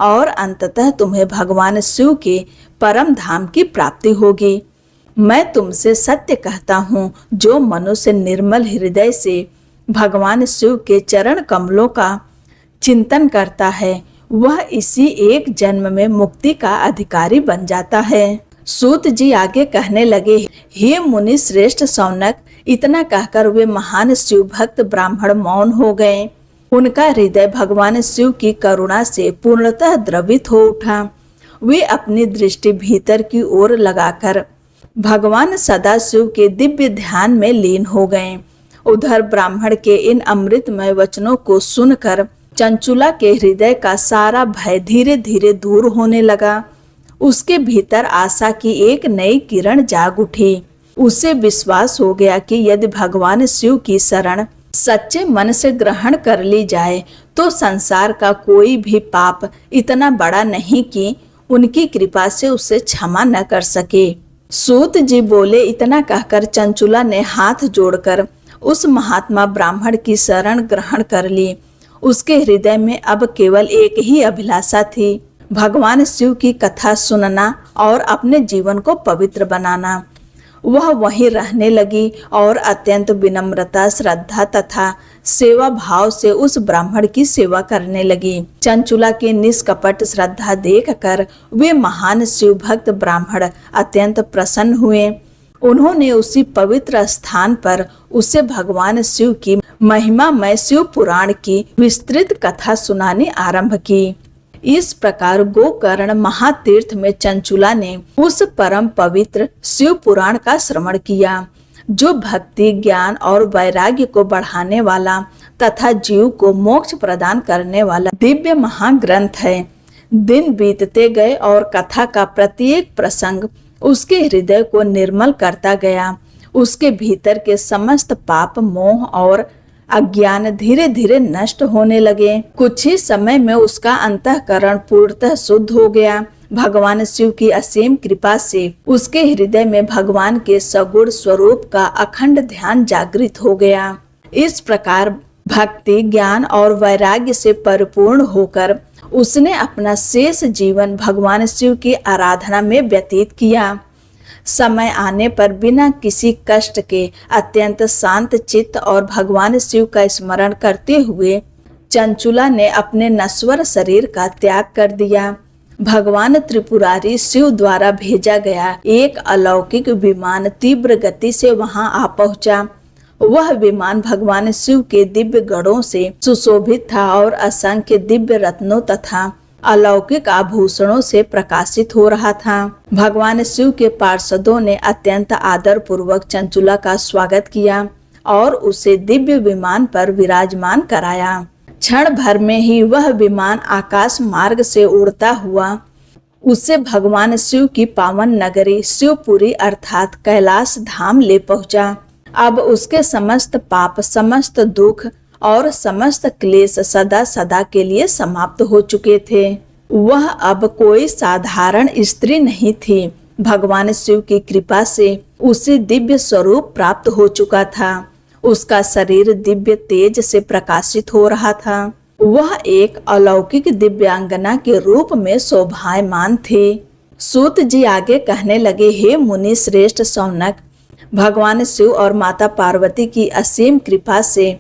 और अंततः तुम्हें भगवान शिव के परम धाम की प्राप्ति होगी। मैं तुमसे सत्य कहता हूँ, जो मनुष्य निर्मल हृदय से भगवान शिव के चरण कमलों का चिंतन करता है वह इसी एक जन्म में मुक्ति का अधिकारी बन जाता है। सूत जी आगे कहने लगे, हे मुनि श्रेष्ठ शौनक। इतना कहकर वे महान शिव भक्त ब्राह्मण मौन हो गए। उनका हृदय भगवान शिव की करुणा से पूर्णतः द्रवित हो उठा। वे अपनी दृष्टि भीतर की ओर लगाकर भगवान सदाशिव के दिव्य ध्यान में लीन हो गए। उधर ब्राह्मण के इन अमृतमय वचनों को सुनकर चंचुला के हृदय का सारा भय धीरे धीरे दूर होने लगा। उसके भीतर आशा की एक नई किरण जाग उठी। उसे विश्वास हो गया कि यदि भगवान शिव की शरण सच्चे मन से ग्रहण कर ली जाए तो संसार का कोई भी पाप इतना बड़ा नहीं कि उनकी कृपा से उसे क्षमा न कर सके। सूत जी बोले, इतना कहकर चंचुला ने हाथ जोड़कर उस महात्मा ब्राह्मण की शरण ग्रहण कर ली। उसके हृदय में अब केवल एक ही अभिलाषा थी, भगवान शिव की कथा सुनना और अपने जीवन को पवित्र बनाना। वह वहीं रहने लगी और अत्यंत विनम्रता, श्रद्धा तथा सेवा भाव से उस ब्राह्मण की सेवा करने लगी। चंचुला के निष्कपट श्रद्धा देखकर वे महान शिव भक्त ब्राह्मण अत्यंत प्रसन्न हुए। उन्होंने उसी पवित्र स्थान पर उसे भगवान शिव की महिमामय शिव पुराण की विस्तृत कथा सुनानी आरंभ की। इस प्रकार गोकर्ण महातीर्थ में चंचुला ने उस परम पवित्र शिव पुराण का श्रवण किया, जो भक्ति, ज्ञान और वैराग्य को बढ़ाने वाला तथा जीव को मोक्ष प्रदान करने वाला दिव्य महाग्रंथ है। दिन बीतते गए और कथा का प्रत्येक प्रसंग उसके हृदय को निर्मल करता गया। उसके भीतर के समस्त पाप, मोह और अज्ञान धीरे धीरे नष्ट होने लगे। कुछ ही समय में उसका अंतःकरण पूर्णतः शुद्ध हो गया। भगवान शिव की असीम कृपा से उसके हृदय में भगवान के सगुण स्वरूप का अखंड ध्यान जागृत हो गया। इस प्रकार भक्ति, ज्ञान और वैराग्य से परिपूर्ण होकर उसने अपना शेष जीवन भगवान शिव की आराधना में व्यतीत किया। समय आने पर बिना किसी कष्ट के अत्यंत शांत चित्त और भगवान शिव का स्मरण करते हुए चंचुला ने अपने नश्वर शरीर का त्याग कर दिया। भगवान त्रिपुरारी शिव द्वारा भेजा गया एक अलौकिक विमान तीव्र गति से वहां आ पहुंचा। वह विमान भगवान शिव के दिव्य गढ़ों से सुशोभित था और असंख्य दिव्य रत्नों तथा अलौकिक आभूषणों से प्रकाशित हो रहा था। भगवान शिव के पार्षदों ने अत्यंत आदर पूर्वक चंचुला का स्वागत किया और उसे दिव्य विमान पर विराजमान कराया। क्षण भर में ही वह विमान आकाश मार्ग से उड़ता हुआ उससे भगवान शिव की पावन नगरी शिवपुरी अर्थात कैलाश धाम ले पहुंचा। अब उसके समस्त पाप, समस्त दुख और समस्त क्लेश सदा सदा के लिए समाप्त हो चुके थे। वह अब कोई साधारण स्त्री नहीं थी। भगवान शिव की कृपा से उसे दिव्य स्वरूप प्राप्त हो चुका था। उसका शरीर दिव्य तेज से प्रकाशित हो रहा था। वह एक अलौकिक दिव्यांगना के रूप में शोभायमान थी। सूत जी आगे कहने लगे, हे मुनि श्रेष्ठ शौनक, भगवान शिव और माता पार्वती की असीम कृपा से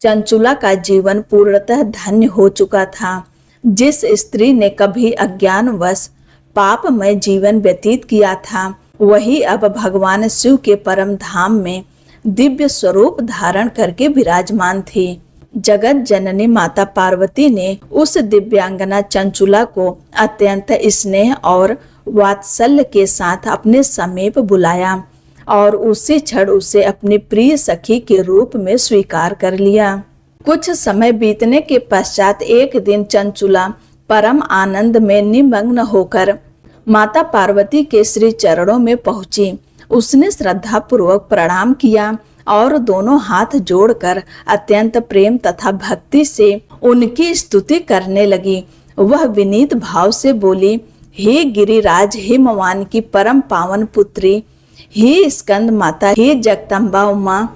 चंचुला का जीवन पूर्णतः धन्य हो चुका था। जिस स्त्री ने कभी अज्ञानवश पापमय जीवन व्यतीत किया था, वही अब भगवान शिव के परम धाम में दिव्य स्वरूप धारण करके विराजमान थी। जगत जननी माता पार्वती ने उस दिव्यांगना चंचुला को अत्यंत स्नेह और वात्सल्य के साथ अपने समीप बुलाया और उसी क्षण उसे अपनी प्रिय सखी के रूप में स्वीकार कर लिया। कुछ समय बीतने के पश्चात एक दिन चंचुला परम आनंद में निमग्न होकर माता पार्वती के श्री चरणों में पहुंची। उसने श्रद्धा पूर्वक प्रणाम किया और दोनों हाथ जोड़कर अत्यंत प्रेम तथा भक्ति से उनकी स्तुति करने लगी। वह विनीत भाव से बोली, हे गिरिराज हिमवान की परम पावन पुत्री, हे स्कंद माता, हे जगदम्बा उमा,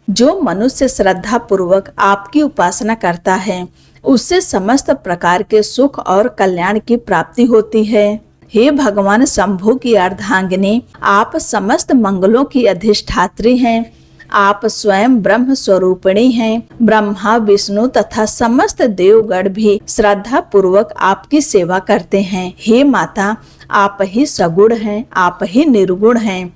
जो मनुष्य श्रद्धा पूर्वक आपकी उपासना करता है उससे समस्त प्रकार के सुख और कल्याण की प्राप्ति होती है। हे भगवान शंभु की अर्धांगिनी, आप समस्त मंगलों की अधिष्ठात्री हैं। आप स्वयं ब्रह्म स्वरूपिणी हैं। ब्रह्मा विष्णु तथा समस्त देवगण भी श्रद्धा पूर्वक आपकी सेवा करते हैं। हे माता, आप ही सगुण हैं, आप ही निर्गुण हैं,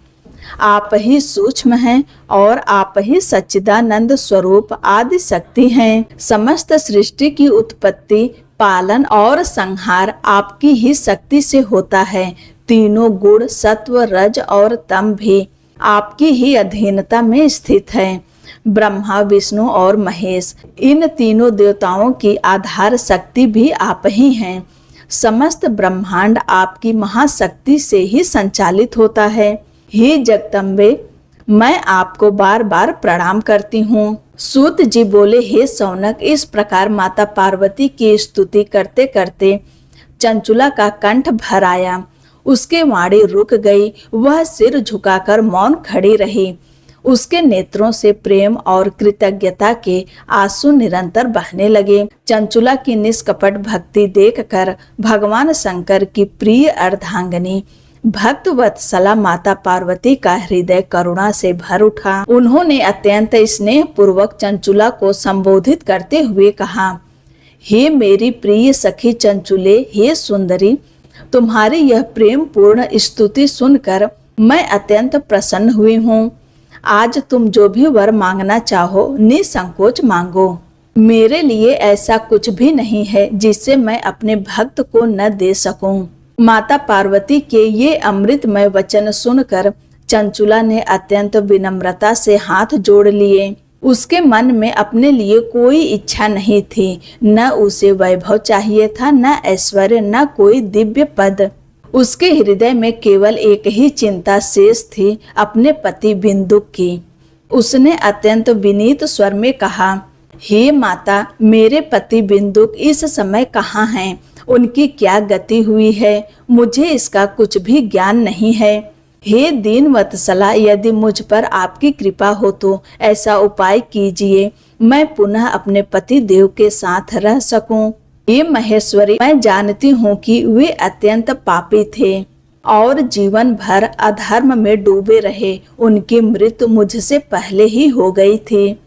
आप ही सूक्ष्म हैं और आप ही सच्चिदानंद स्वरूप आदि शक्ति हैं। समस्त सृष्टि की उत्पत्ति, पालन और संहार आपकी ही शक्ति से होता है। तीनों गुण सत्व रज और तम भी आपकी ही अधीनता में स्थित है। ब्रह्मा विष्णु और महेश, इन तीनों देवताओं की आधार शक्ति भी आप ही हैं। समस्त ब्रह्मांड आपकी महाशक्ति से ही संचालित होता है। हे जगदम्बे, मैं आपको बार बार प्रणाम करती हूँ। सूत जी बोले, हे शौनक, इस प्रकार माता पार्वती की स्तुति करते करते चंचुला का कंठ भर आया। उसके वाणी रुक गई। वह सिर झुकाकर मौन खड़ी रही। उसके नेत्रों से प्रेम और कृतज्ञता के आंसू निरंतर बहने लगे। चंचुला की निष्कपट भक्ति देखकर भगवान शंकर की प्रिय अर्धांगिनी भक्त वत्सला माता पार्वती का हृदय करुणा से भर उठा। उन्होंने अत्यंत स्नेह पूर्वक चंचुला को संबोधित करते हुए कहा, हे मेरी प्रिय सखी चंचुले, हे सुंदरी, तुम्हारी यह प्रेम पूर्ण स्तुति सुनकर मैं अत्यंत प्रसन्न हुई हूँ। आज तुम जो भी वर मांगना चाहो निसंकोच मांगो। मेरे लिए ऐसा कुछ भी नहीं है जिससे मैं अपने भक्त को न दे सकूं। माता पार्वती के ये अमृतमय वचन सुनकर चंचुला ने अत्यंत विनम्रता से हाथ जोड़ लिए। उसके मन में अपने लिए कोई इच्छा नहीं थी। न उसे वैभव चाहिए था, न ऐश्वर्य, न कोई दिव्य पद। उसके हृदय में केवल एक ही चिंता शेष थी, अपने पति बिंदुक की। उसने अत्यंत विनीत स्वर में कहा, हे माता, मेरे पति बिंदुक इस समय कहाँ हैं? उनकी क्या गति हुई है? मुझे इसका कुछ भी ज्ञान नहीं है। हे दीन वत्सला, यदि मुझ पर आपकी कृपा हो तो ऐसा उपाय कीजिए, मैं पुनः अपने पति देव के साथ रह सकूं। हे महेश्वरी, मैं जानती हूँ कि वे अत्यंत पापी थे और जीवन भर अधर्म में डूबे रहे। उनकी मृत्यु मुझसे पहले ही हो गई थी।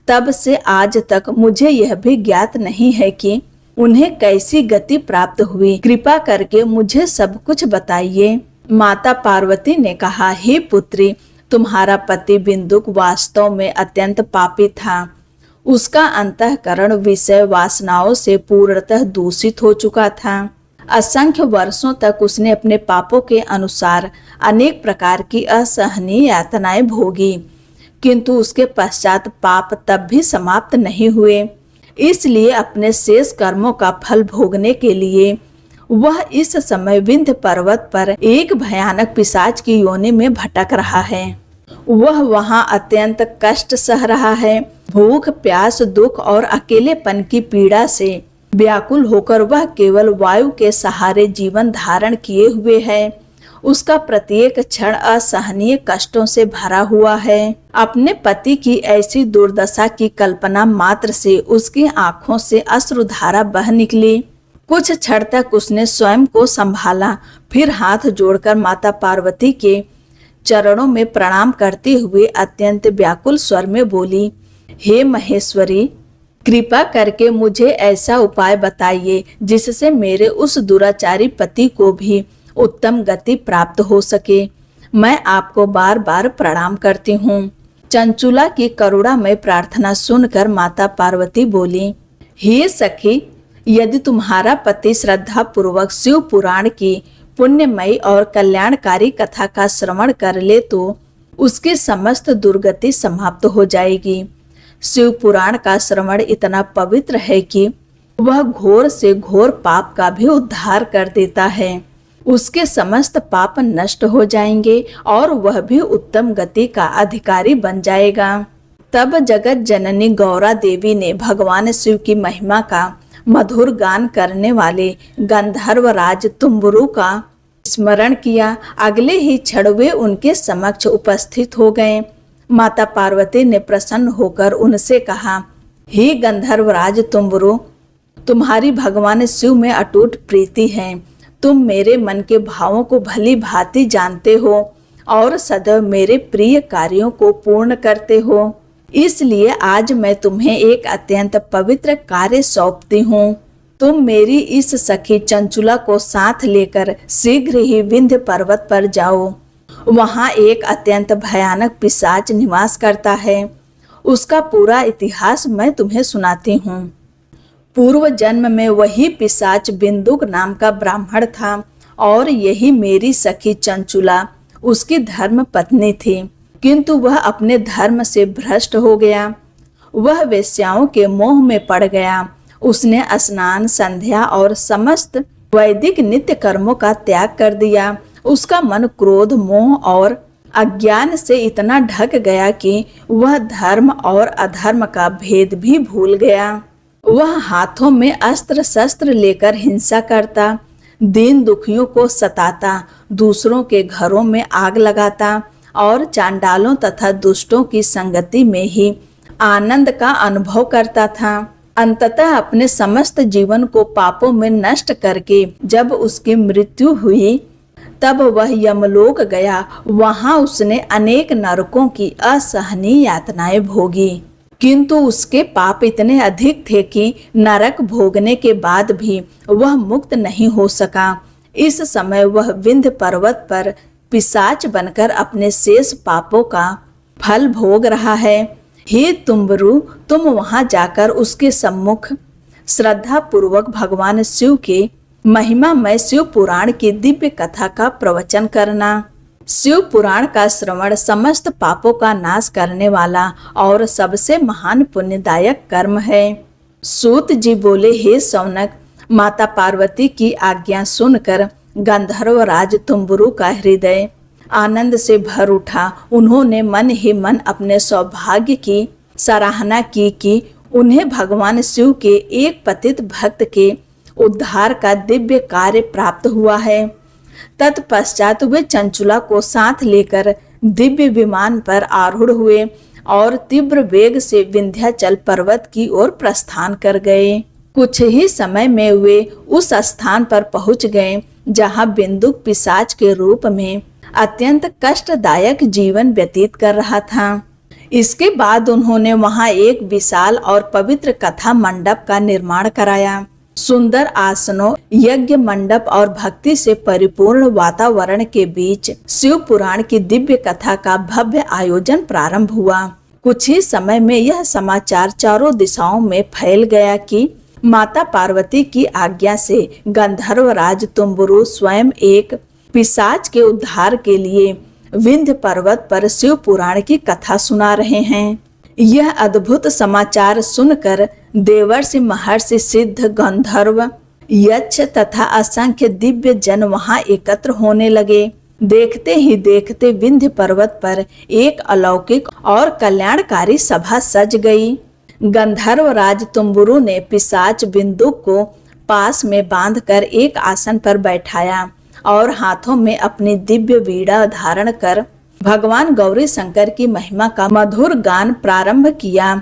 तब से आज तक मुझे यह भी ज्ञात नहीं है कि उन्हें कैसी गति प्राप्त हुई। कृपा करके मुझे सब कुछ बताइए। माता पार्वती ने कहा, हे पुत्री, तुम्हारा पति बिंदुक वास्तव में अत्यंत पापी था। उसका अंतःकरण विषय वासनाओं से पूर्णतः दूषित हो चुका था। असंख्य वर्षों तक उसने अपने पापों के अनुसार अनेक प्रकार की असहनीय यातनाएं भोगी, किंतु उसके पश्चात पाप तब भी समाप्त नहीं हुए। इसलिए अपने शेष कर्मों का फल भोगने के लिए वह इस समय विंध्य पर्वत पर एक भयानक पिशाच की योनि में भटक रहा है। वह वहां अत्यंत कष्ट सह रहा है। भूख, प्यास, दुख और अकेलेपन की पीड़ा से व्याकुल होकर वह केवल वायु के सहारे जीवन धारण किए हुए है। उसका प्रत्येक क्षण असहनीय कष्टों से भरा हुआ है। अपने पति की ऐसी दुर्दशा की कल्पना मात्र से उसकी आंखों से अश्रुधारा बह निकली। कुछ क्षण तक उसने स्वयं को संभाला, फिर हाथ जोड़कर माता पार्वती के चरणों में प्रणाम करते हुए अत्यंत व्याकुल स्वर में बोली, हे महेश्वरी, कृपा करके मुझे ऐसा उपाय बताइए जिससे मेरे उस दुराचारी पति को भी उत्तम गति प्राप्त हो सके। मैं आपको बार बार प्रणाम करती हूँ। चंचुला की करुणा में प्रार्थना सुनकर माता पार्वती बोली, हे सखी, यदि तुम्हारा पति श्रद्धा पूर्वक शिव पुराण की पुण्यमयी और कल्याणकारी कथा का श्रवण कर ले तो उसकी समस्त दुर्गति समाप्त हो जाएगी। शिव पुराण का श्रवण इतना पवित्र है कि वह घोर से घोर पाप का भी उद्धार कर देता है। उसके समस्त पाप नष्ट हो जाएंगे और वह भी उत्तम गति का अधिकारी बन जाएगा। तब जगत जननी गौरा देवी ने भगवान शिव की महिमा का मधुर गान करने वाले गंधर्वराज तुम्बुरु का स्मरण किया। अगले ही क्षण वे उनके समक्ष उपस्थित हो गए। माता पार्वती ने प्रसन्न होकर उनसे कहा, हे गंधर्वराज तुम्बुरु, तुम्हारी भगवान शिव में अटूट प्रीति है। तुम मेरे मन के भावों को भली भांति जानते हो और सदैव मेरे प्रिय कार्यों को पूर्ण करते हो। इसलिए आज मैं तुम्हें एक अत्यंत पवित्र कार्य सौंपती हूँ। तुम मेरी इस सखी चंचुला को साथ लेकर शीघ्र ही विंध्य पर्वत पर जाओ। वहाँ एक अत्यंत भयानक पिशाच निवास करता है। उसका पूरा इतिहास मैं तुम्हें सुनाती हूँ। पूर्व जन्म में वही पिशाच बिंदुक नाम का ब्राह्मण था और यही मेरी सखी चंचुला उसकी धर्म पत्नी थी, किंतु वह अपने धर्म से भ्रष्ट हो गया। वह वेश्याओं के मोह में पड़ गया। उसने स्नान, संध्या और समस्त वैदिक नित्य कर्मों का त्याग कर दिया। उसका मन क्रोध, मोह और अज्ञान से इतना ढक गया कि वह धर्म और अधर्म का भेद भी भूल गया। वह हाथों में अस्त्र शस्त्र लेकर हिंसा करता, दीन दुखियों को सताता, दूसरों के घरों में आग लगाता और चांडालों तथा दुष्टों की संगति में ही आनंद का अनुभव करता था। अंततः अपने समस्त जीवन को पापों में नष्ट करके जब उसकी मृत्यु हुई तब वह यमलोक गया। वहां उसने अनेक नरकों की असहनीय यातनाएं भोगी, किंतु उसके पाप इतने अधिक थे कि नरक भोगने के बाद भी वह मुक्त नहीं हो सका। इस समय वह विंध्य पर्वत पर पिशाच बनकर अपने शेष पापों का फल भोग रहा है। हे तुम्बरु, तुम वहां जाकर उसके सम्मुख श्रद्धा पूर्वक भगवान शिव के महिमामय शिव पुराण की दिव्य कथा का प्रवचन करना। शिव पुराण का श्रवण समस्त पापों का नाश करने वाला और सबसे महान पुण्यदायक कर्म है। सूत जी बोले, हे सौनक, माता पार्वती की आज्ञा सुनकर गंधर्वराज तुम्बुरु का हृदय आनंद से भर उठा। उन्होंने मन ही मन अपने सौभाग्य की सराहना की कि उन्हें भगवान शिव के एक पतित भक्त के उद्धार का दिव्य कार्य प्राप्त हुआ है। तत्पश्चात वे चंचुला को साथ लेकर दिव्य विमान पर आरूढ़ हुए और तीव्र वेग से विंध्याचल पर्वत की ओर प्रस्थान कर गए। कुछ ही समय में वे उस स्थान पर पहुंच गए जहां बिंदुक पिशाच के रूप में अत्यंत कष्टदायक जीवन व्यतीत कर रहा था। इसके बाद उन्होंने वहां एक विशाल और पवित्र कथा मंडप का निर्माण कराया। सुंदर आसनों, यज्ञ मंडप और भक्ति से परिपूर्ण वातावरण के बीच शिव पुराण की दिव्य कथा का भव्य आयोजन प्रारंभ हुआ। कुछ ही समय में यह समाचार चारों दिशाओं में फैल गया कि माता पार्वती की आज्ञा से गंधर्वराज तुम्बुरु स्वयं एक पिशाच के उद्धार के लिए विंध्य पर्वत पर शिव पुराण की कथा सुना रहे हैं। यह अद्भुत समाचार सुनकर देवर्षि, महर्षि, सिद्ध, गंधर्व, यक्ष तथा असंख्य दिव्य जन वहां एकत्र होने लगे। देखते ही देखते विंध्य पर्वत पर एक अलौकिक और कल्याणकारी सभा सज गई। गंधर्व राज तुम्बुरु ने पिशाच बिंदुक को पास में बांधकर एक आसन पर बैठाया और हाथों में अपनी दिव्य वीणा धारण कर भगवान गौरी शंकर की महिमा का मधुर गान प्रारंभ किया।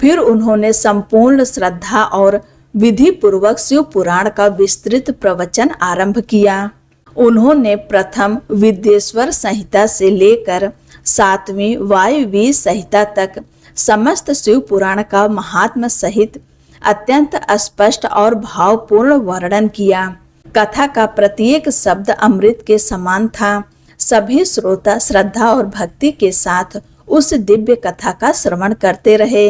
फिर उन्होंने संपूर्ण श्रद्धा और विधि पूर्वक शिव पुराण का विस्तृत प्रवचन आरंभ किया। उन्होंने प्रथम विद्येश्वर संहिता से लेकर 7वीं वायव्य संहिता तक समस्त शिव पुराण का महात्म सहित अत्यंत स्पष्ट और भावपूर्ण वर्णन किया। कथा का प्रत्येक शब्द अमृत के समान था। सभी श्रोता श्रद्धा और भक्ति के साथ उस दिव्य कथा का श्रवण करते रहे।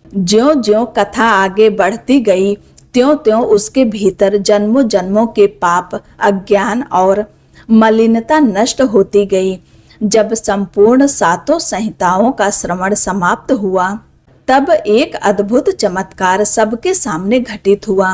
ज्यों ज्यों कथा आगे बढ़ती गई त्यों त्यों उसके भीतर जन्मों जन्मों के पाप, अज्ञान और मलिनता नष्ट होती गई। जब संपूर्ण 7 संहिताओं का श्रवण समाप्त हुआ तब एक अद्भुत चमत्कार सबके सामने घटित हुआ।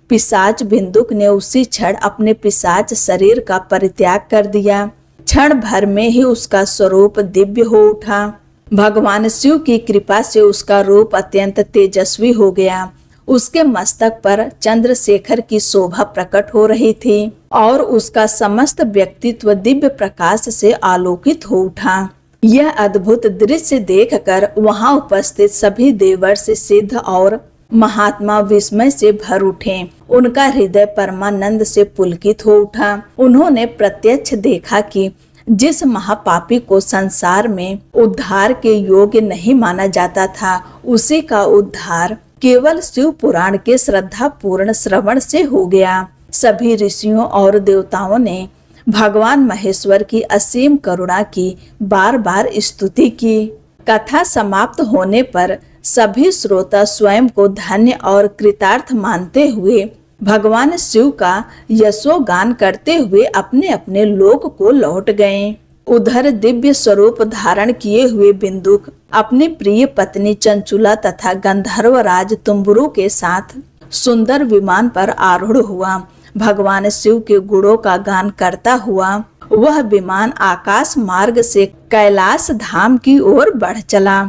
पिशाच बिंदुक ने उसी क्षण अपने पिशाच शरीर का परित्याग कर दिया। क्षण भर में ही उसका स्वरूप दिव्य हो उठा। भगवान शिव की कृपा से उसका रूप अत्यंत तेजस्वी हो गया। उसके मस्तक पर चंद्रशेखर की शोभा प्रकट हो रही थी और उसका समस्त व्यक्तित्व दिव्य प्रकाश से आलोकित हो उठा। यह अद्भुत दृश्य देखकर वहां उपस्थित सभी देवर्ष सिद्ध और महात्मा विस्मय से भर उठे। उनका हृदय परमानंद से पुलकित हो उठा। उन्होंने प्रत्यक्ष देखा कि जिस महापापी को संसार में उद्धार के योग्य नहीं माना जाता था, उसी का उद्धार केवल शिव पुराण के श्रद्धा पूर्ण श्रवण से हो गया। सभी ऋषियों और देवताओं ने भगवान महेश्वर की असीम करुणा की बार बार स्तुति की। कथा समाप्त होने पर सभी श्रोता स्वयं को धन्य और कृतार्थ मानते हुए भगवान शिव का यशोगान करते हुए अपने अपने लोक को लौट गए। उधर दिव्य स्वरूप धारण किए हुए बिंदुक अपनी प्रिय पत्नी चंचुला तथा गंधर्व राज तुम्बुरु के साथ सुंदर विमान पर आरूढ़ हुआ। भगवान शिव के गुणों का गान करता हुआ वह विमान आकाश मार्ग से कैलाश धाम की ओर बढ़ चला।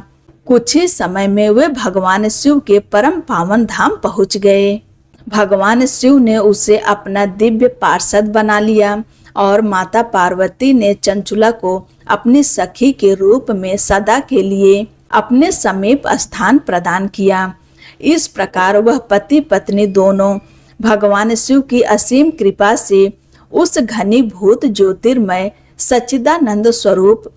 कुछ ही समय में वे भगवान शिव के परम पावन धाम पहुंच गए। भगवान शिव ने उसे अपना दिव्य पार्षद बना लिया और माता पार्वती ने चंचुला को अपनी सखी के रूप में सदा के लिए अपने समीप स्थान प्रदान किया। इस प्रकार वह पति पत्नी दोनों भगवान शिव की असीम कृपा से उस घनीभूत ज्योतिर्मय सच्चिदानंद स्वरूप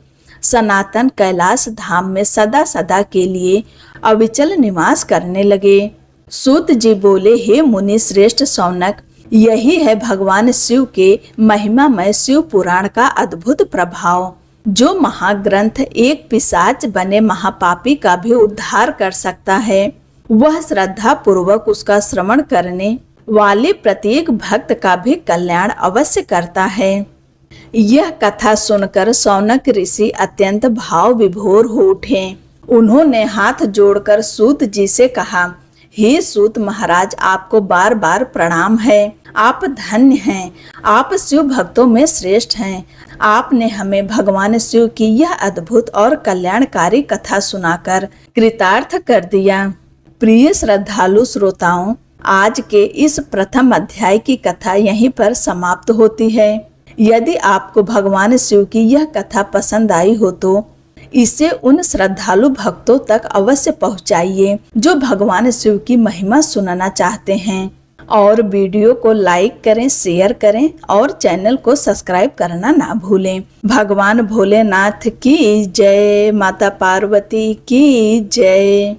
सनातन कैलाश धाम में सदा सदा के लिए अविचल निवास करने लगे। सूत जी बोले, हे मुनि श्रेष्ठ शौनक, यही है भगवान शिव के महिमामय शिव पुराण का अद्भुत प्रभाव। जो महाग्रंथ एक पिशाच बने महापापी का भी उद्धार कर सकता है, वह श्रद्धा पूर्वक उसका श्रवण करने वाले प्रत्येक भक्त का भी कल्याण अवश्य करता है। यह कथा सुनकर शौनक ऋषि अत्यंत भाव विभोर हो उठे। उन्होंने हाथ जोड़कर सूत जी से कहा, हे सूत महाराज, आपको बार बार प्रणाम है। आप धन्य हैं। आप शिव भक्तों में श्रेष्ठ हैं। आपने हमें भगवान शिव की यह अद्भुत और कल्याणकारी कथा सुनाकर कृतार्थ कर दिया। प्रिय श्रद्धालु श्रोताओं, आज के इस प्रथम अध्याय की कथा यहीं पर समाप्त होती है। यदि आपको भगवान शिव की यह कथा पसंद आई हो तो इसे उन श्रद्धालु भक्तों तक अवश्य पहुंचाइए जो भगवान शिव की महिमा सुनना चाहते हैं। और वीडियो को लाइक करें, शेयर करें और चैनल को सब्सक्राइब करना ना भूलें। भगवान भोलेनाथ की जय, माता पार्वती की जय।